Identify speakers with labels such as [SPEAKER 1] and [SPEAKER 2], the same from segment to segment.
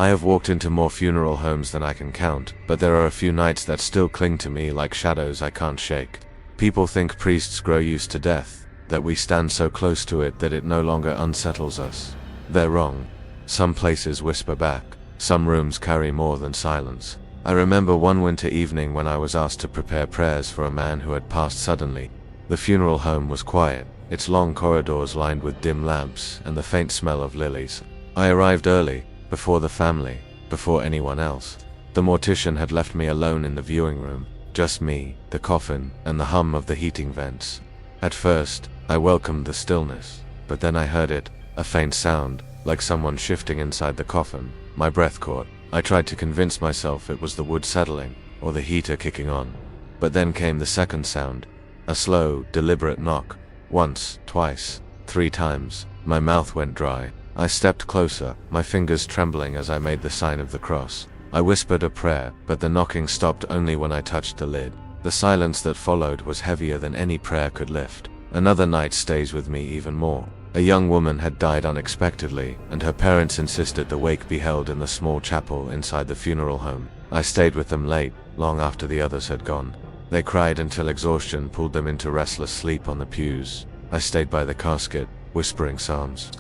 [SPEAKER 1] I have walked into more funeral homes than I can count, but there are a few nights that still cling to me like shadows I can't shake. People think priests grow used to death, that we stand so close to it that it no longer unsettles us. They're wrong. Some places whisper back. Some rooms carry more than silence. I remember one winter evening when I was asked to prepare prayers for a man who had passed suddenly. The funeral home was quiet, its long corridors lined with dim lamps and the faint smell of lilies. I arrived early, before the family, before anyone else. The mortician had left me alone in the viewing room, just me, the coffin, and the hum of the heating vents. At first, I welcomed the stillness, but then I heard it, a faint sound, like someone shifting inside the coffin. My breath caught. I tried to convince myself it was the wood settling, or the heater kicking on. But then came the second sound, a slow, deliberate knock. Once, twice, 3 times. My mouth went dry. I stepped closer, my fingers trembling as I made the sign of the cross. I whispered a prayer, but the knocking stopped only when I touched the lid. The silence that followed was heavier than any prayer could lift. Another night stays with me even more. A young woman had died unexpectedly, and her parents insisted the wake be held in the small chapel inside the funeral home. I stayed with them late, long after the others had gone. They cried until exhaustion pulled them into restless sleep on the pews. I stayed by the casket, whispering psalms.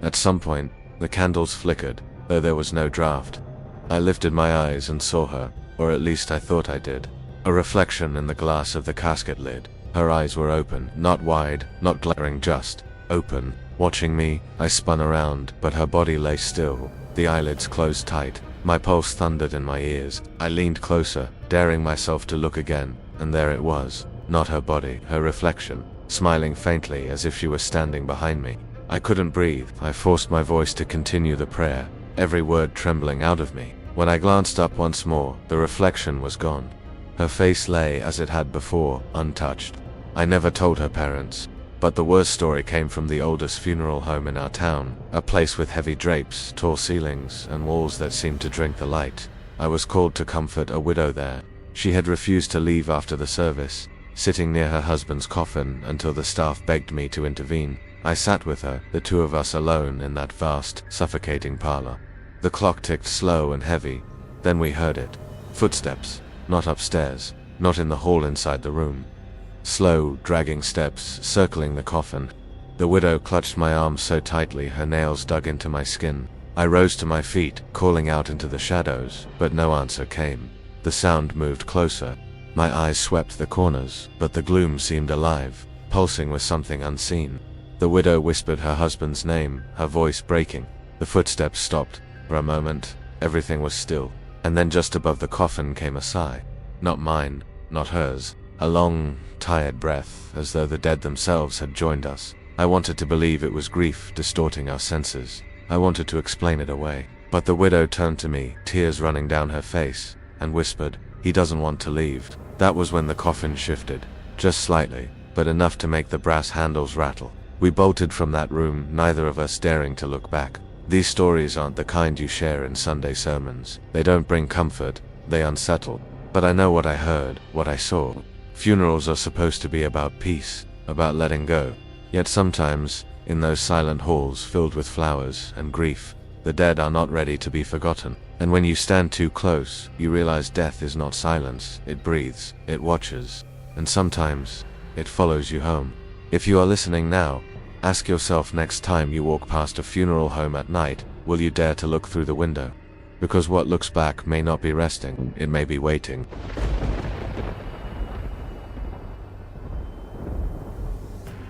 [SPEAKER 1] At some point, the candles flickered, though there was no draft. I lifted my eyes and saw her, or at least I thought I did. A reflection in the glass of the casket lid. Her eyes were open, not wide, not glaring, just open. Watching me, I spun around, but her body lay still, the eyelids closed tight. My pulse thundered in my ears. I leaned closer, daring myself to look again, and there it was. Not her body, her reflection, smiling faintly as if she were standing behind me. I couldn't breathe. I forced my voice to continue the prayer, every word trembling out of me. When I glanced up once more, the reflection was gone. Her face lay as it had before, untouched. I never told her parents, but the worst story came from the oldest funeral home in our town, a place with heavy drapes, tall ceilings, and walls that seemed to drink the light. I was called to comfort a widow there. She had refused to leave after the service, sitting near her husband's coffin until the staff begged me to intervene. I sat with her, the two of us alone in that vast, suffocating parlor. The clock ticked slow and heavy. Then we heard it. Footsteps, not upstairs, not in the hall inside the room. Slow, dragging steps, circling the coffin. The widow clutched my arm so tightly her nails dug into my skin. I rose to my feet, calling out into the shadows, but no answer came. The sound moved closer. My eyes swept the corners, but the gloom seemed alive, pulsing with something unseen. The widow whispered her husband's name, her voice breaking. The footsteps stopped. For a moment, everything was still, and then just above the coffin came a sigh. Not mine, not hers. A long, tired breath, as though the dead themselves had joined us. I wanted to believe it was grief distorting our senses. I wanted to explain it away. But the widow turned to me, tears running down her face, and whispered, "He doesn't want to leave." That was when the coffin shifted. Just slightly, but enough to make the brass handles rattle. We bolted from that room, neither of us daring to look back. These stories aren't the kind you share in Sunday sermons. They don't bring comfort, they unsettle. But I know what I heard, what I saw. Funerals are supposed to be about peace, about letting go. Yet sometimes, in those silent halls filled with flowers and grief, the dead are not ready to be forgotten. And when you stand too close, you realize death is not silence. It breathes, it watches, and sometimes, it follows you home. If you are listening now, ask yourself next time you walk past a funeral home at night, will you dare to look through the window? Because what looks back may not be resting, it may be waiting.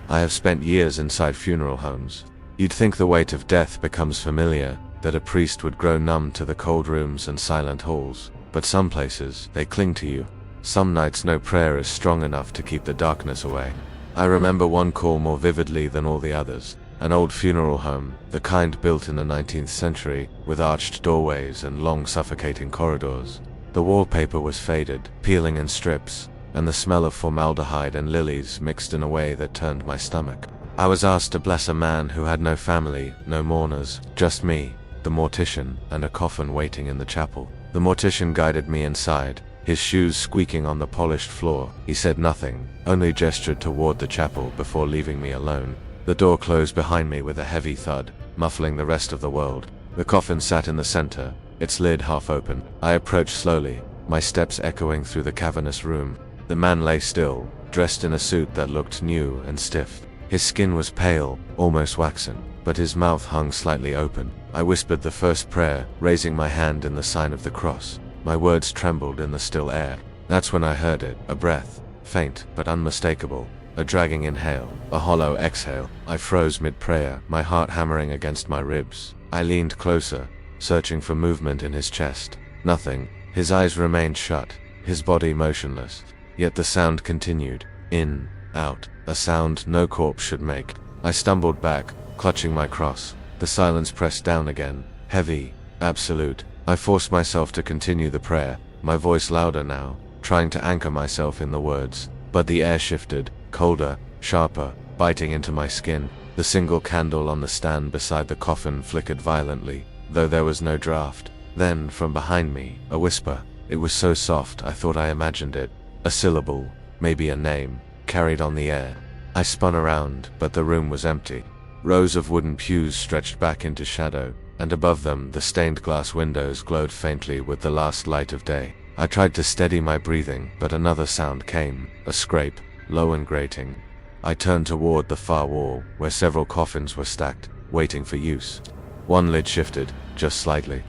[SPEAKER 1] I have spent years inside funeral homes. You'd think the weight of death becomes familiar, that a priest would grow numb to the cold rooms and silent halls. But some places, they cling to you. Some nights no prayer is strong enough to keep the darkness away. I remember one call more vividly than all the others. An old funeral home, the kind built in the 19th century, with arched doorways and long suffocating corridors. The wallpaper was faded, peeling in strips, and the smell of formaldehyde and lilies mixed in a way that turned my stomach. I was asked to bless a man who had no family, no mourners, just me, the mortician, and a coffin waiting in the chapel. The mortician guided me inside, his shoes squeaking on the polished floor. He said nothing, only gestured toward the chapel before leaving me alone. The door closed behind me with a heavy thud, muffling the rest of the world. The coffin sat in the center, its lid half open. I approached slowly, my steps echoing through the cavernous room. The man lay still, dressed in a suit that looked new and stiff. His skin was pale, almost waxen, but his mouth hung slightly open. I whispered the first prayer, raising my hand in the sign of the cross. My words trembled in the still air. That's when I heard it, a breath, faint but unmistakable, a dragging inhale, a hollow exhale. I froze mid-prayer, my heart hammering against my ribs. I leaned closer, searching for movement in his chest. Nothing. His eyes remained shut, his body motionless. Yet the sound continued, in, out, a sound no corpse should make. I stumbled back, clutching my cross. The silence pressed down again, heavy, absolute. I forced myself to continue the prayer, my voice louder now, trying to anchor myself in the words. But the air shifted, colder, sharper, biting into my skin. The single candle on the stand beside the coffin flickered violently, though there was no draft. Then, from behind me, a whisper. It was so soft I thought I imagined it. A syllable, maybe a name, carried on the air. I spun around, but the room was empty. Rows of wooden pews stretched back into shadow, and above them the stained glass windows glowed faintly with the last light of day. I tried to steady my breathing, but another sound came, a scrape, low and grating. I turned toward the far wall, where several coffins were stacked, waiting for use. One lid shifted, just slightly.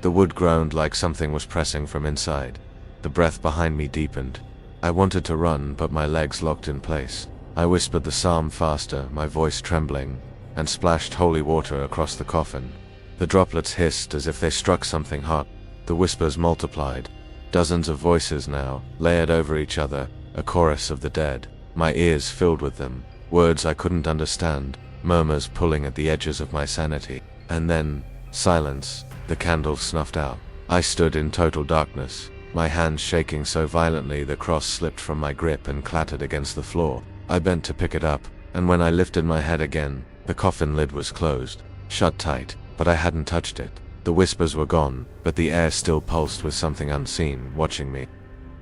[SPEAKER 1] The wood groaned like something was pressing from inside. The breath behind me deepened. I wanted to run, but my legs locked in place. I whispered the psalm faster, my voice trembling, and splashed holy water across the coffin. The droplets hissed as if they struck something hot. The whispers multiplied. Dozens of voices now, layered over each other, a chorus of the dead. My ears filled with them, words I couldn't understand, murmurs pulling at the edges of my sanity. And then, silence, the candle snuffed out. I stood in total darkness, my hands shaking so violently the cross slipped from my grip and clattered against the floor. I bent to pick it up, and when I lifted my head again, the coffin lid was closed, shut tight, but I hadn't touched it. The whispers were gone, but the air still pulsed with something unseen, watching me,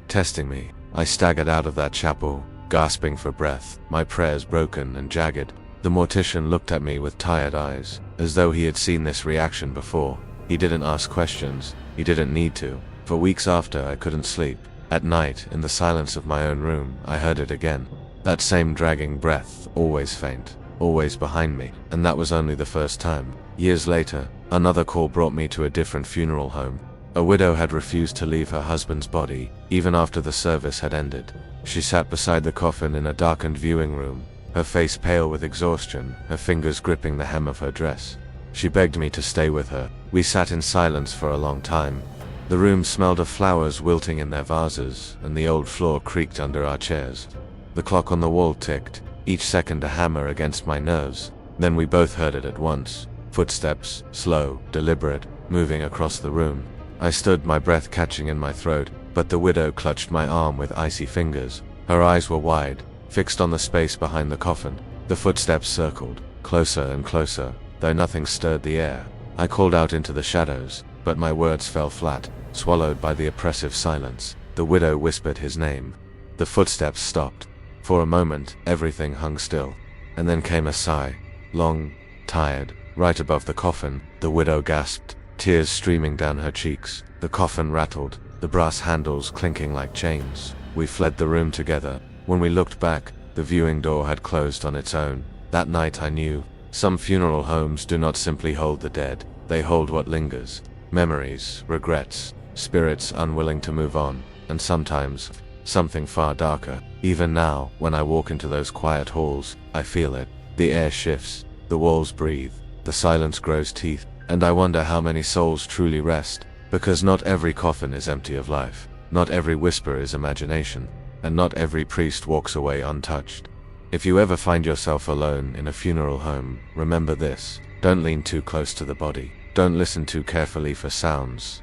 [SPEAKER 1] testing me. I staggered out of that chapel, gasping for breath, my prayers broken and jagged. The mortician looked at me with tired eyes, as though he had seen this reaction before. He didn't ask questions, he didn't need to. For weeks after, I couldn't sleep. At night, in the silence of my own room, I heard it again. That same dragging breath, always faint, always behind me. And that was only the first time. Years later, another call brought me to a different funeral home. A widow had refused to leave her husband's body, even after the service had ended. She sat beside the coffin in a darkened viewing room, her face pale with exhaustion, her fingers gripping the hem of her dress. She begged me to stay with her. We sat in silence for a long time. The room smelled of flowers wilting in their vases, and the old floor creaked under our chairs. The clock on the wall ticked, each second a hammer against my nerves. Then we both heard it at once. Footsteps, slow, deliberate, moving across the room. I stood, my breath catching in my throat, but the widow clutched my arm with icy fingers. Her eyes were wide, fixed on the space behind the coffin. The footsteps circled, closer and closer, though nothing stirred the air. I called out into the shadows, but my words fell flat, swallowed by the oppressive silence. The widow whispered his name. The footsteps stopped. For a moment, everything hung still. And then came a sigh, long, tired. Right above the coffin, the widow gasped, tears streaming down her cheeks. The coffin rattled, the brass handles clinking like chains. We fled the room together. When we looked back, the viewing door had closed on its own. That night I knew, some funeral homes do not simply hold the dead, they hold what lingers. Memories, regrets, spirits unwilling to move on, and sometimes, something far darker. Even now, when I walk into those quiet halls, I feel it. The air shifts, the walls breathe, the silence grows teeth, and I wonder how many souls truly rest, because not every coffin is empty of life, not every whisper is imagination, and not every priest walks away untouched. If you ever find yourself alone in a funeral home, remember this: don't lean too close to the body, don't listen too carefully for sounds,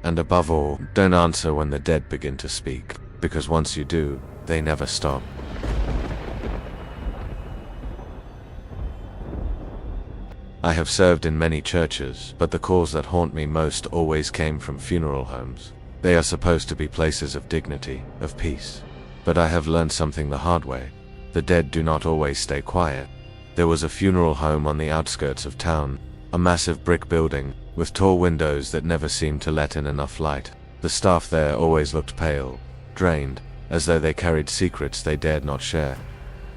[SPEAKER 1] and above all, don't answer when the dead begin to speak, because once you do, they never stop. I have served in many churches, but the calls that haunt me most always came from funeral homes. They are supposed to be places of dignity, of peace. But I have learned something the hard way. The dead do not always stay quiet. There was a funeral home on the outskirts of town, a massive brick building, with tall windows that never seemed to let in enough light. The staff there always looked pale, drained, as though they carried secrets they dared not share.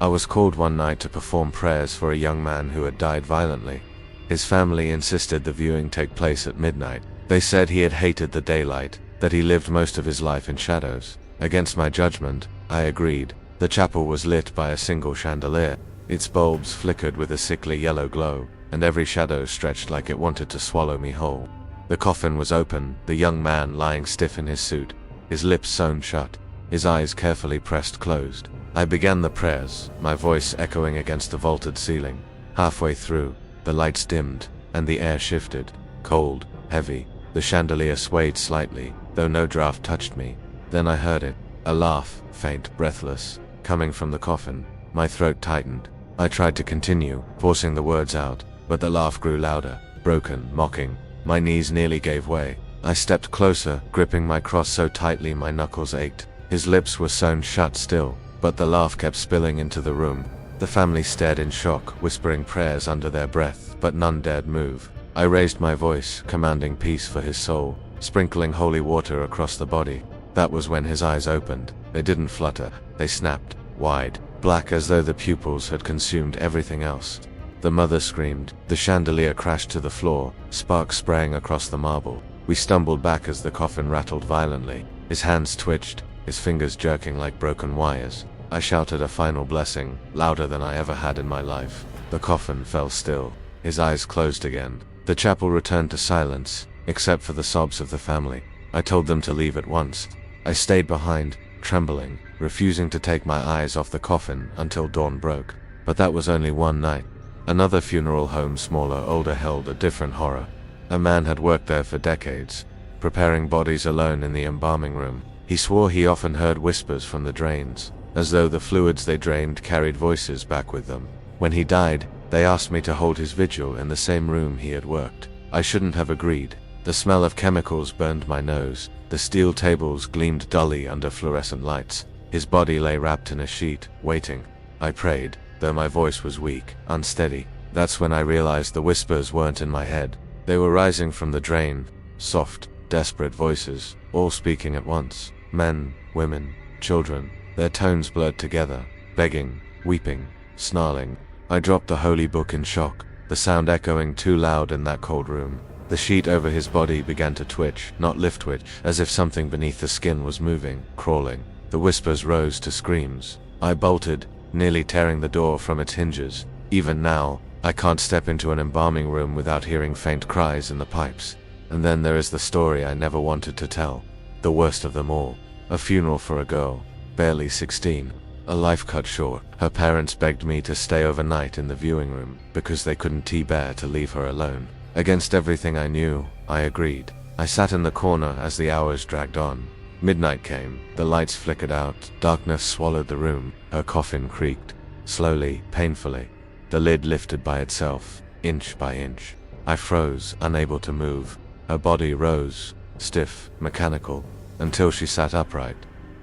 [SPEAKER 1] I was called one night to perform prayers for a young man who had died violently. His family insisted the viewing take place at midnight. They said he had hated the daylight, that he lived most of his life in shadows. Against my judgment, I agreed. The chapel was lit by a single chandelier. Its bulbs flickered with a sickly yellow glow, and every shadow stretched like it wanted to swallow me whole. The coffin was open, the young man lying stiff in his suit, his lips sewn shut, his eyes carefully pressed closed. I began the prayers, my voice echoing against the vaulted ceiling. Halfway through, the lights dimmed, and the air shifted, cold, heavy. The chandelier swayed slightly, though no draft touched me. Then I heard it, a laugh, faint, breathless, coming from the coffin. My throat tightened. I tried to continue, forcing the words out, but the laugh grew louder, broken, mocking. My knees nearly gave way. I stepped closer, gripping my cross so tightly my knuckles ached. His lips were sewn shut still, but the laugh kept spilling into the room. The family stared in shock, whispering prayers under their breath, but none dared move. I raised my voice, commanding peace for his soul, sprinkling holy water across the body. That was when his eyes opened. They didn't flutter, they snapped, wide, black as though the pupils had consumed everything else. The mother screamed. The chandelier crashed to the floor, sparks spraying across the marble. We stumbled back as the coffin rattled violently. His hands twitched, his fingers jerking like broken wires. I shouted a final blessing, louder than I ever had in my life. The coffin fell still. His eyes closed again. The chapel returned to silence, except for the sobs of the family. I told them to leave at once. I stayed behind, trembling, refusing to take my eyes off the coffin until dawn broke. But that was only one night. Another funeral home, smaller, older, held a different horror. A man had worked there for decades, preparing bodies alone in the embalming room. He swore he often heard whispers from the drains, as though the fluids they drained carried voices back with them. When he died, they asked me to hold his vigil in the same room he had worked. I shouldn't have agreed. The smell of chemicals burned my nose. The steel tables gleamed dully under fluorescent lights. His body lay wrapped in a sheet, waiting. I prayed, though my voice was weak, unsteady. That's when I realized the whispers weren't in my head. They were rising from the drain, soft, desperate voices, all speaking at once. Men, women, children, their tones blurred together, begging, weeping, snarling. I dropped the holy book in shock, the sound echoing too loud in that cold room. The sheet over his body began to twitch, not lift-twitch, as if something beneath the skin was moving, crawling. The whispers rose to screams. I bolted, nearly tearing the door from its hinges. Even now, I can't step into an embalming room without hearing faint cries in the pipes. And then there is the story I never wanted to tell. The worst of them all. A funeral for a girl, barely 16. A life cut short. Her parents begged me to stay overnight in the viewing room, because they couldn't bear to leave her alone. Against everything I knew, I agreed. I sat in the corner as the hours dragged on. Midnight came, the lights flickered out, darkness swallowed the room, her coffin creaked. Slowly, painfully. The lid lifted by itself, inch by inch. I froze, unable to move. Her body rose, stiff, mechanical, until she sat upright.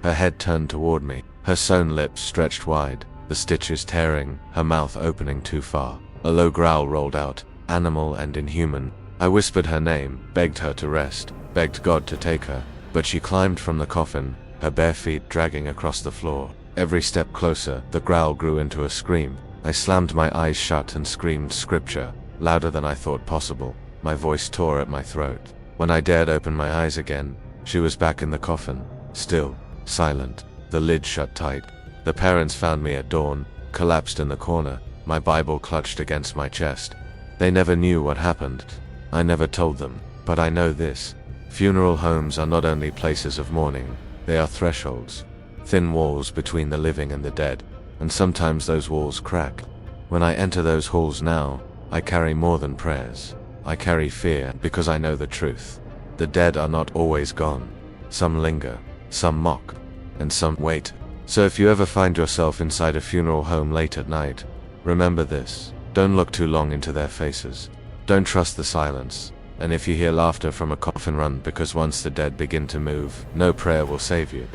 [SPEAKER 1] Her head turned toward me, her sewn lips stretched wide, the stitches tearing, her mouth opening too far. A low growl rolled out, animal and inhuman. I whispered her name, begged her to rest, begged God to take her, but she climbed from the coffin, her bare feet dragging across the floor. Every step closer, the growl grew into a scream. I slammed my eyes shut and screamed scripture, louder than I thought possible. My voice tore at my throat. When I dared open my eyes again, she was back in the coffin, still, silent, the lid shut tight. The parents found me at dawn, collapsed in the corner, my Bible clutched against my chest. They never knew what happened. I never told them, but I know this. Funeral homes are not only places of mourning, they are thresholds. Thin walls between the living and the dead, and sometimes those walls crack. When I enter those halls now, I carry more than prayers. I carry fear because I know the truth. The dead are not always gone. Some linger, some mock, and some wait. So if you ever find yourself inside a funeral home late at night, remember this. Don't look too long into their faces. Don't trust the silence. And if you hear laughter from a coffin, run, because once the dead begin to move, no prayer will save you.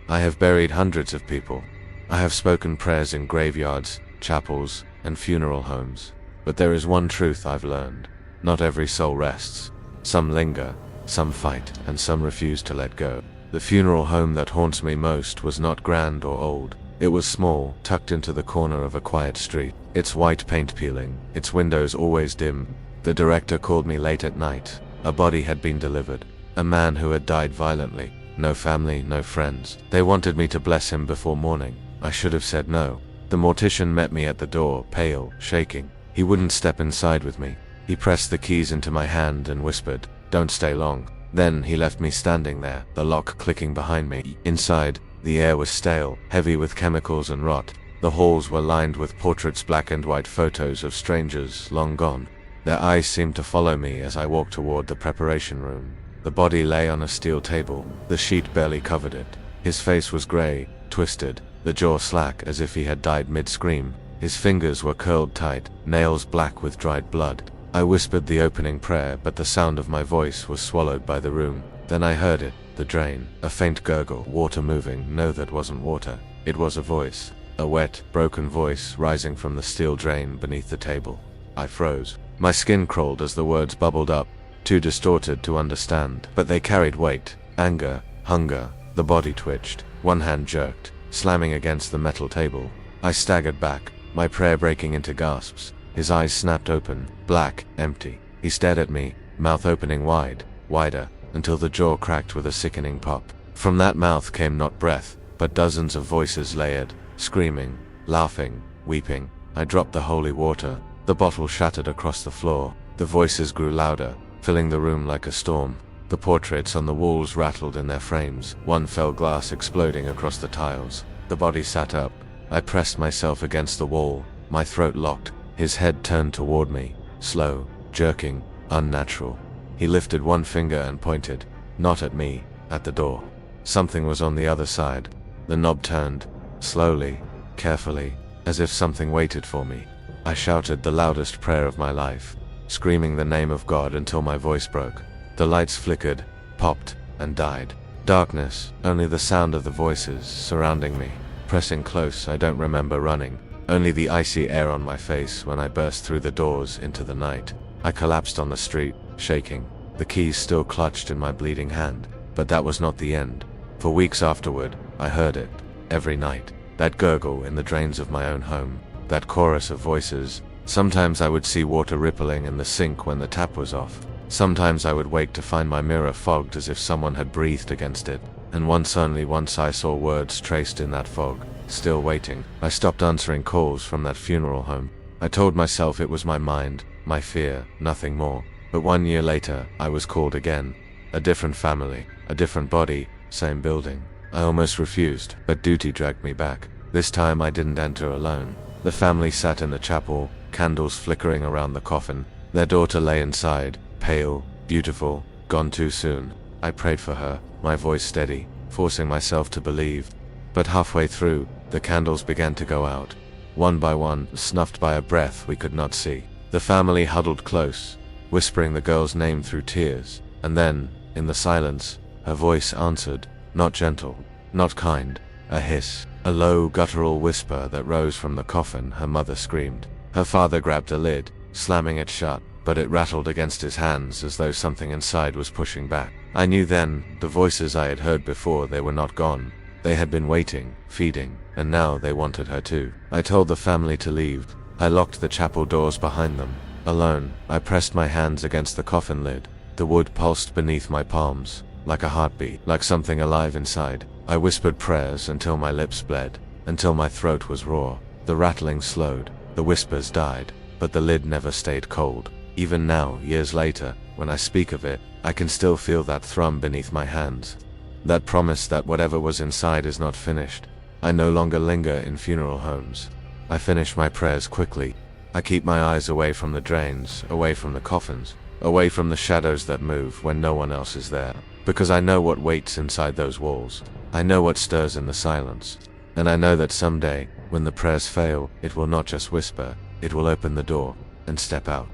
[SPEAKER 1] I have buried hundreds of people. I have spoken prayers in graveyards, chapels, and funeral homes. But there is one truth I've learned. Not every soul rests. Some linger, some fight, and some refuse to let go. The funeral home that haunts me most was not grand or old. It was small, tucked into the corner of a quiet street. Its white paint peeling, its windows always dim. The director called me late at night. A body had been delivered. A man who had died violently. No family, no friends. They wanted me to bless him before morning. I should have said no. The mortician met me at the door, pale, shaking. He wouldn't step inside with me. He pressed the keys into my hand and whispered, "Don't stay long." Then he left me standing there, the lock clicking behind me. Inside, the air was stale, heavy with chemicals and rot. The halls were lined with portraits, black and white photos of strangers long gone. Their eyes seemed to follow me as I walked toward the preparation room. The body lay on a steel table. The sheet barely covered it. His face was gray, twisted, the jaw slack as if he had died mid-scream. His fingers were curled tight, nails black with dried blood. I whispered the opening prayer, but the sound of my voice was swallowed by the room. Then I heard it, the drain, a faint gurgle, water moving. No, that wasn't water. It was a voice. A wet, broken voice rising from the steel drain beneath the table. I froze. My skin crawled as the words bubbled up, too distorted to understand, but they carried weight. Anger, hunger. The body twitched. One hand jerked, slamming against the metal table. I staggered back, my prayer breaking into gasps. His eyes snapped open, black, empty. He stared at me, mouth opening wide, wider, until the jaw cracked with a sickening pop. From that mouth came not breath, but dozens of voices layered, screaming, laughing, weeping. I dropped the holy water. The bottle shattered across the floor. The voices grew louder, filling the room like a storm. The portraits on the walls rattled in their frames, one fell glass exploding across the tiles. The body sat up. I pressed myself against the wall, my throat locked. His head turned toward me, slow, jerking, unnatural. He lifted one finger and pointed, not at me, at the door. Something was on the other side. The knob turned, slowly, carefully, as if something waited for me. I shouted the loudest prayer of my life, screaming the name of God until my voice broke. The lights flickered, popped, and died. Darkness, only the sound of the voices surrounding me. Pressing close, I don't remember running. Only the icy air on my face when I burst through the doors into the night. I collapsed on the street, shaking, the keys still clutched in my bleeding hand. But that was not the end. For weeks afterward, I heard it, every night. That gurgle in the drains of my own home. That chorus of voices. Sometimes I would see water rippling in the sink when the tap was off. Sometimes I would wake to find my mirror fogged as if someone had breathed against it. And only once I saw words traced in that fog. Still waiting. I stopped answering calls from that funeral home. I told myself it was my mind, my fear, nothing more. But 1 year later, I was called again. A different family, a different body, same building. I almost refused, but duty dragged me back. This time I didn't enter alone. The family sat in the chapel, candles flickering around the coffin. Their daughter lay inside, pale, beautiful, gone too soon. I prayed for her, my voice steady, forcing myself to believe. But halfway through, the candles began to go out. One by one, snuffed by a breath we could not see. The family huddled close, whispering the girl's name through tears. And then, in the silence, her voice answered, not gentle, not kind, a hiss, a low guttural whisper that rose from the coffin. Her mother screamed. Her father grabbed a lid, slamming it shut, but it rattled against his hands as though something inside was pushing back. I knew then, the voices I had heard before, they were not gone. They had been waiting, feeding, and now they wanted her too. I told the family to leave. I locked the chapel doors behind them. Alone, I pressed my hands against the coffin lid. The wood pulsed beneath my palms, like a heartbeat, like something alive inside. I whispered prayers until my lips bled, until my throat was raw. The rattling slowed, the whispers died, but the lid never stayed cold. Even now, years later, when I speak of it, I can still feel that thrum beneath my hands. That promise that whatever was inside is not finished. I no longer linger in funeral homes. I finish my prayers quickly. I keep my eyes away from the drains, away from the coffins, away from the shadows that move when no one else is there. Because I know what waits inside those walls. I know what stirs in the silence. And I know that someday, when the prayers fail, it will not just whisper, it will open the door and step out.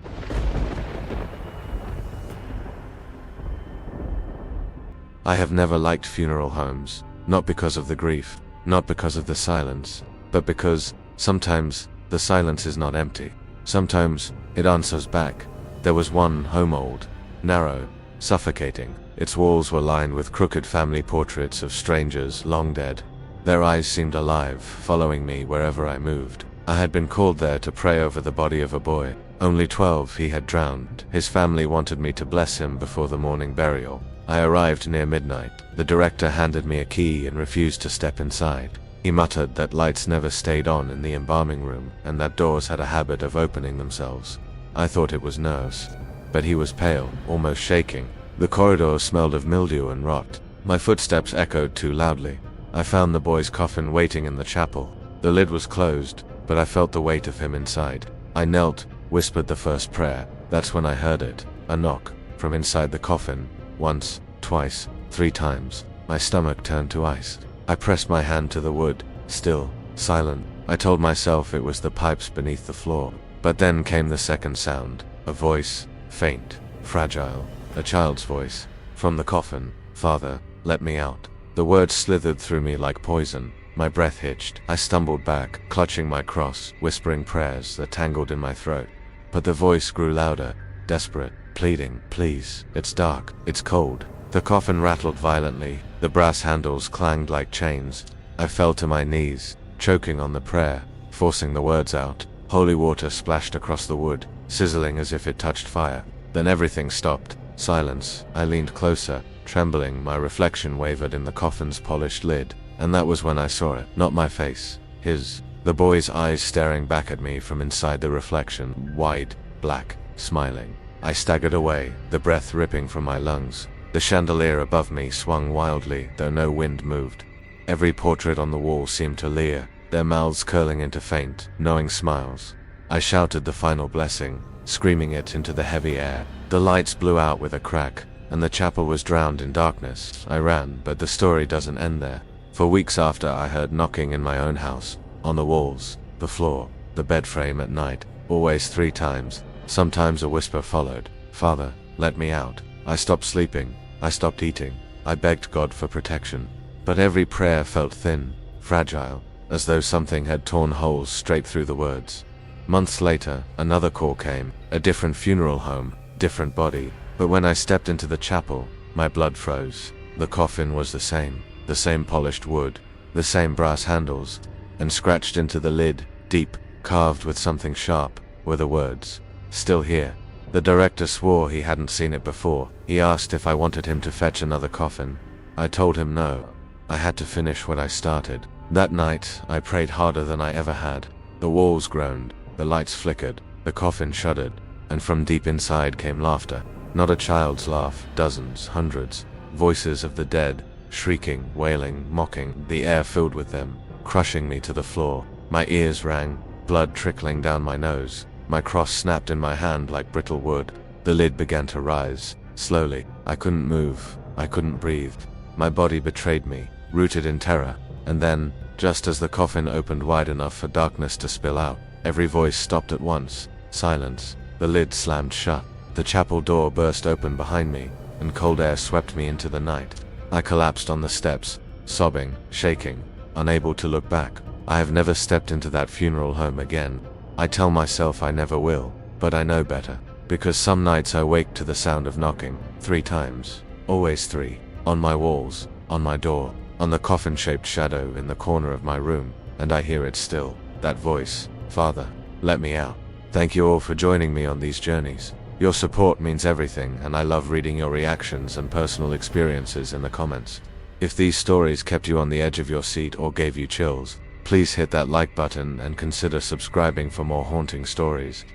[SPEAKER 1] I have never liked funeral homes, not because of the grief, not because of the silence, but because, sometimes, The silence is not empty. Sometimes, it answers back. There was one home old, narrow, suffocating. Its walls were lined with crooked family portraits of strangers long dead. Their eyes seemed alive, following me wherever I moved. I had been called there to pray over the body of a boy. Only 12, he had drowned. His family wanted me to bless him before the morning burial. I arrived near midnight. The director handed me a key and refused to step inside. He muttered that lights never stayed on in the embalming room and that doors had a habit of opening themselves. I thought it was nerves. But he was pale, almost shaking. The corridor smelled of mildew and rot. My footsteps echoed too loudly. I found the boy's coffin waiting in the chapel. The lid was closed, but I felt the weight of him inside. I knelt, whispered the first prayer. That's when I heard it. A knock, from inside the coffin. Once, twice, 3 times. My stomach turned to ice. I pressed my hand to the wood, still, silent. I told myself it was the pipes beneath the floor. But then came the second sound. A voice, faint, fragile. A child's voice. From the coffin. Father, let me out. The words slithered through me like poison. My breath hitched. I stumbled back, clutching my cross, whispering prayers that tangled in my throat. But the voice grew louder, desperate, pleading, please, it's dark, it's cold. The coffin rattled violently, the brass handles clanged like chains. I fell to my knees, choking on the prayer, forcing the words out. Holy water splashed across the wood, sizzling as if it touched fire. Then everything stopped. Silence. I leaned closer, trembling. My reflection wavered in the coffin's polished lid. And that was when I saw it. Not my face. His. The boy's eyes staring back at me from inside the reflection. Wide, black, smiling. I staggered away, the breath ripping from my lungs. The chandelier above me swung wildly, though no wind moved. Every portrait on the wall seemed to leer, their mouths curling into faint, knowing smiles. I shouted the final blessing, screaming it into the heavy air. The lights blew out with a crack, and the chapel was drowned in darkness. I ran, but the story doesn't end there. For weeks after, I heard knocking in my own house, on the walls, the floor, the bed frame at night, always 3 times. Sometimes a whisper followed. Father, let me out. I stopped sleeping. I stopped eating. I begged God for protection. But every prayer felt thin, fragile, as though something had torn holes straight through the words. Months later, another call came. A different funeral home, different body. But when I stepped into the chapel, my blood froze. The coffin was the same polished wood, the same brass handles, and scratched into the lid, deep, carved with something sharp, were the words, "Still here." The director swore he hadn't seen it before. He asked if I wanted him to fetch another coffin. I told him no. I had to finish what I started. That night, I prayed harder than I ever had. The walls groaned, the lights flickered, the coffin shuddered, and from deep inside came laughter. Not a child's laugh, dozens, hundreds, voices of the dead, shrieking, wailing, mocking, the air filled with them, crushing me to the floor. My ears rang, blood trickling down my nose. My cross snapped in my hand like brittle wood. The lid began to rise, slowly. I couldn't move. I couldn't breathe. My body betrayed me, rooted in terror. And then, just as the coffin opened wide enough for darkness to spill out, every voice stopped at once. Silence. The lid slammed shut. The chapel door burst open behind me, and cold air swept me into the night. I collapsed on the steps, sobbing, shaking, unable to look back. I have never stepped into that funeral home again. I tell myself I never will, but I know better. Because some nights I wake to the sound of knocking, 3 times. Always 3. On my walls, on my door, on the coffin-shaped shadow in the corner of my room, and I hear it still. That voice, Father, let me out. Thank you all for joining me on these journeys. Your support means everything, and I love reading your reactions and personal experiences in the comments. If these stories kept you on the edge of your seat or gave you chills, please hit that like button and consider subscribing for more haunting stories.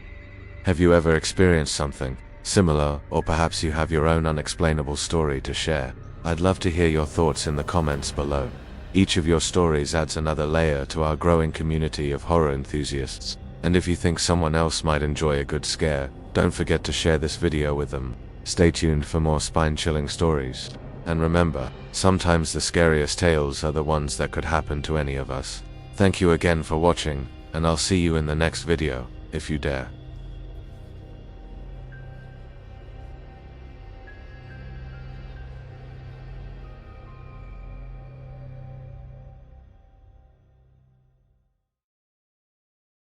[SPEAKER 1] Have you ever experienced something similar, or perhaps you have your own unexplainable story to share? I'd love to hear your thoughts in the comments below. Each of your stories adds another layer to our growing community of horror enthusiasts. And if you think someone else might enjoy a good scare, don't forget to share this video with them. Stay tuned for more spine-chilling stories. And remember, sometimes the scariest tales are the ones that could happen to any of us. Thank you again for watching, and I'll see you in the next video, if you dare.